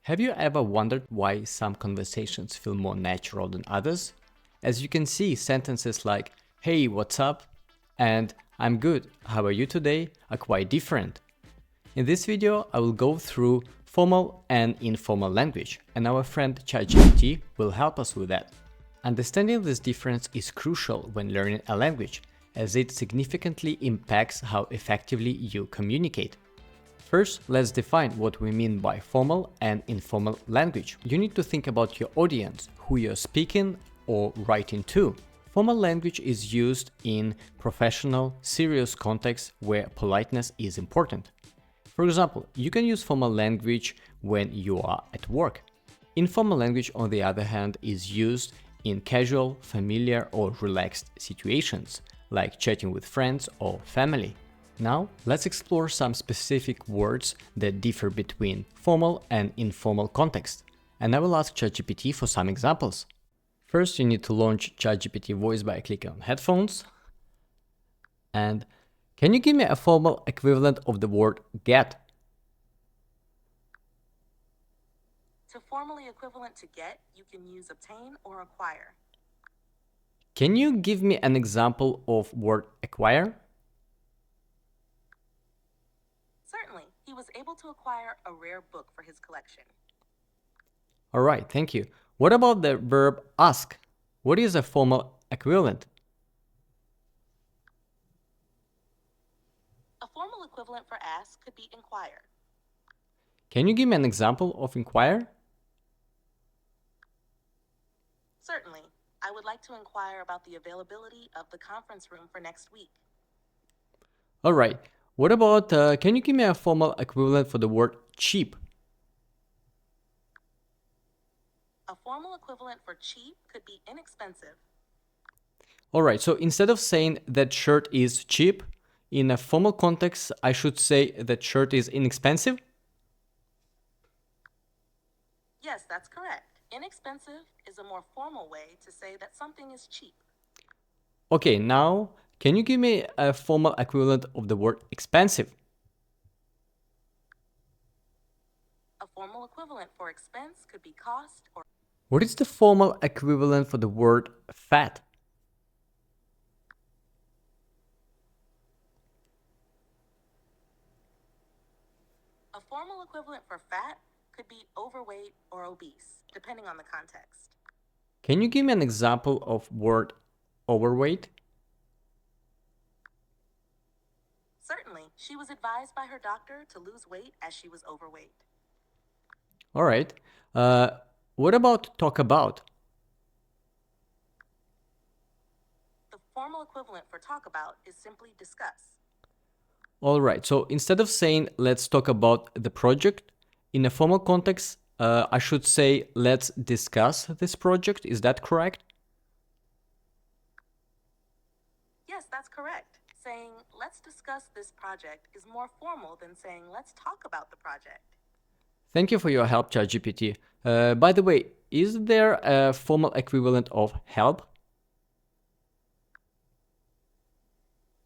Have you ever wondered why some conversations feel more natural than others? As you can see, sentences like, "Hey, what's up?" and "I'm good, how are you today?" are quite different. In this video, I will go through formal and informal language, and our friend ChatGPT will help us with that. Understanding this difference is crucial when learning a language, as it significantly impacts how effectively you communicate. First, let's define what we mean by formal and informal language. You need to think about your audience, who you're speaking or writing to. Formal language is used in professional, serious contexts where politeness is important. For example, you can use formal language when you are at work. Informal language, on the other hand, is used in casual, familiar, or relaxed situations, like chatting with friends or family. Now, let's explore some specific words that differ between formal and informal context, and I will ask ChatGPT for some examples. First, you need to launch ChatGPT Voice by clicking on Headphones. And can you give me a formal equivalent of the word get? To formally equivalent to get, you can use obtain or acquire. Can you give me an example of word acquire? Certainly, he was able to acquire a rare book for his collection. Alright, thank you. What about the verb ask? What is a formal equivalent? A formal equivalent for ask could be inquire. Can you give me an example of inquire? Certainly, I would like to inquire about the availability of the conference room for next week. Alright, what about, can you give me a formal equivalent for the word cheap? A formal equivalent for cheap could be inexpensive. Alright, so instead of saying that shirt is cheap, in a formal context, I should say that shirt is inexpensive? Yes, that's correct. Inexpensive is a more formal way to say that something is cheap. Okay, now, can you give me a formal equivalent of the word expensive? A formal equivalent for expense could be cost or What is the formal equivalent for the word fat? a formal equivalent for fat could be overweight or obese, depending on the context. Can you give me an example of word overweight? Certainly, she was advised by her doctor to lose weight as she was overweight. Alright. What about talk about? The formal equivalent for talk about is simply discuss. Alright, so instead of saying let's talk about the project, in a formal context, I should say let's discuss this project. Is that correct? Yes, that's correct. Saying, let's discuss this project is more formal than saying, let's talk about the project. Thank you for your help, ChatGPT. By the way, is there a formal equivalent of help?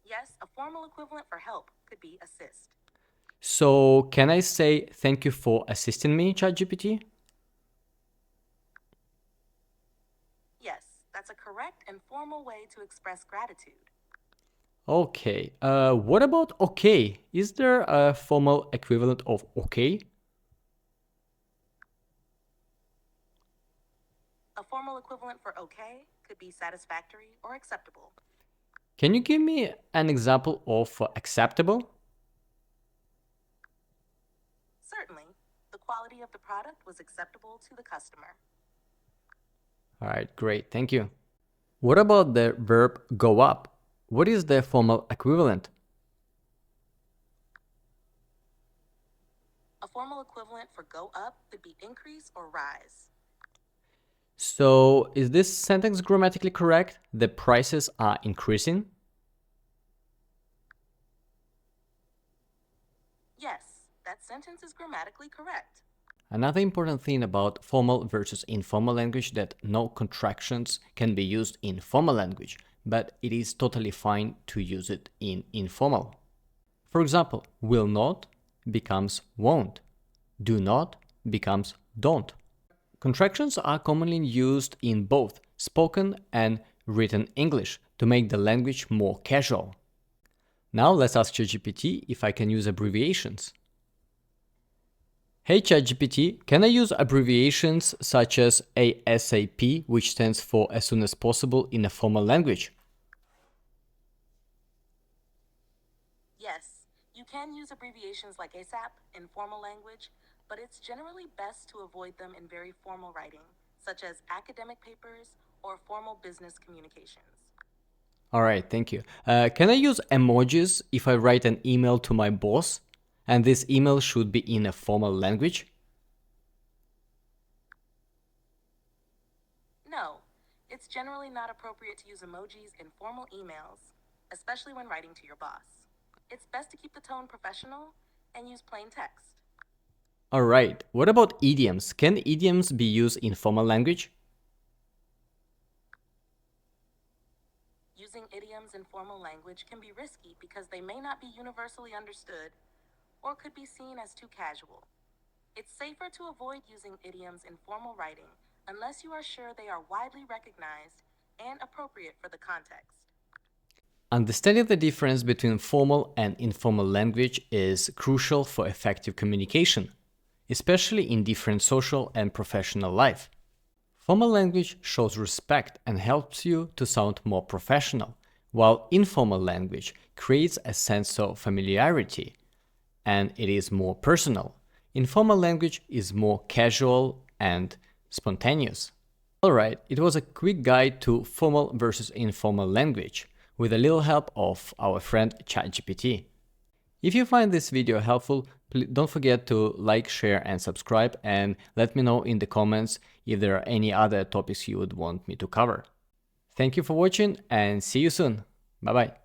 Yes, a formal equivalent for help could be assist. So can I say thank you for assisting me, ChatGPT? Yes, that's a correct and formal way to express gratitude. Okay. What about okay? Is there a formal equivalent of okay? A formal equivalent for okay could be satisfactory or acceptable. Can you give me an example of acceptable? Certainly, the quality of the product was acceptable to the customer. All right, great. Thank you. What about the verb go up? What is the formal equivalent? A formal equivalent for go up could be increase or rise. So, is this sentence grammatically correct? The prices are increasing? Yes, that sentence is grammatically correct. Another important thing about formal versus informal language that no contractions can be used in formal language, but it is totally fine to use it in informal. For example, will not becomes won't. Do not becomes don't. Contractions are commonly used in both spoken and written English to make the language more casual. Now let's ask ChatGPT if I can use abbreviations. Hey ChatGPT, can I use abbreviations such as ASAP, which stands for as soon as possible in a formal language? Yes, you can use abbreviations like ASAP in formal language, but it's generally best to avoid them in very formal writing, such as academic papers or formal business communications. Alright, thank you. Can I use emojis if I write an email to my boss? And this email should be in a formal language? No, it's generally not appropriate to use emojis in formal emails, especially when writing to your boss. It's best to keep the tone professional and use plain text. Alright, what about idioms? Can idioms be used in formal language? Using idioms in formal language can be risky because they may not be universally understood or could be seen as too casual. It's safer to avoid using idioms in formal writing unless you are sure they are widely recognized and appropriate for the context. Understanding the difference between formal and informal language is crucial for effective communication, especially in different social and professional life. Formal language shows respect and helps you to sound more professional, while informal language creates a sense of familiarity and it is more personal. Informal language is more casual and spontaneous. Alright, it was a quick guide to formal versus informal language with a little help of our friend ChatGPT. If you find this video helpful, don't forget to like, share and subscribe, and let me know in the comments if there are any other topics you would want me to cover. Thank you for watching and see you soon. Bye bye.